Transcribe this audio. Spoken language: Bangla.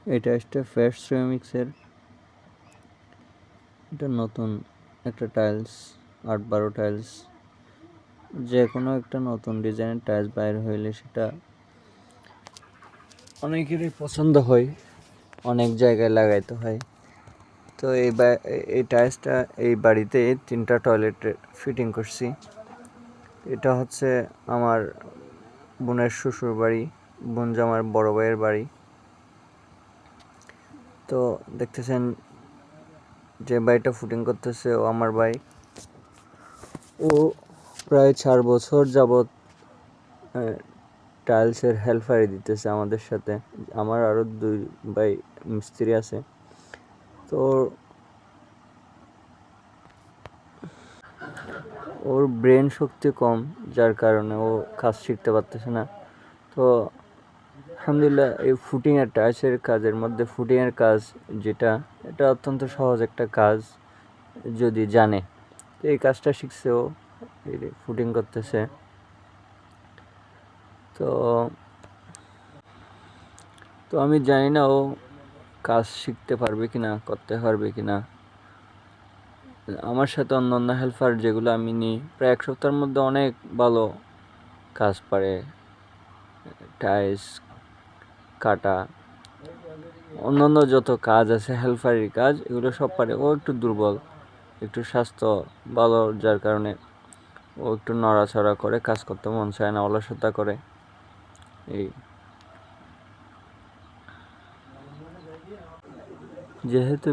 এটা একটা ফ্রেশ সিরামিক্সের, এটা নতুন একটা টাইলস, 8-12 টাইলস। যে কোনো একটা নতুন ডিজাইনের টাইলস বাইর হইলে সেটা অনেকেরই পছন্দ হয়, অনেক জায়গায় লাগাইতে হয়। তো এই টাইলসটা এই বাড়িতে 3টা টয়লেটে ফিটিং করছি। এটা হচ্ছে আমার বোনের শ্বশুর বাড়ি, বোন জামার বড় ভাইয়ের বাড়ি। তো দেখতেছেন যে বাড়িটা ফুটিং করতেছে ও আমার ভাই। ও প্রায় 4 বছর যাবৎ টাইলসের হেল্পারি দিতেছে আমাদের সাথে। আমার আরও 2 ভাই মিস্ত্রি আছে। তো ওর ব্রেন শক্তি কম, যার কারণে ও কাজ শিখতে পারতেছে না। তো আলহামদুলিল্লাহ এই ফুটিংয়ের টাইলসের কাজের মধ্যে ফুটিংয়ের কাজ যেটা, এটা অত্যন্ত সহজ একটা কাজ যদি জানে। তো এই কাজটা শিখছে ও, ফুটিং করতেছে। তো তো আমি জানি না ও কাজ শিখতে পারবে কি না, করতে পারবে কি না। আমার সাথে অন্য হেল্পার যেগুলো আমি নিই প্রায় 1 সপ্তাহের মধ্যে অনেক ভালো কাজ পারে। টাইলস কাটা, অন্যান্য যত কাজ আছে হেল্পারের কাজ, এগুলো সব পারে। ও একটু দুর্বল, একটু স্বাস্থ্য ভালো, যার কারণে ও একটু নড়াচড়া করে, কাজ করতে মন চায় না, অলসতা করে। এই যেহেতু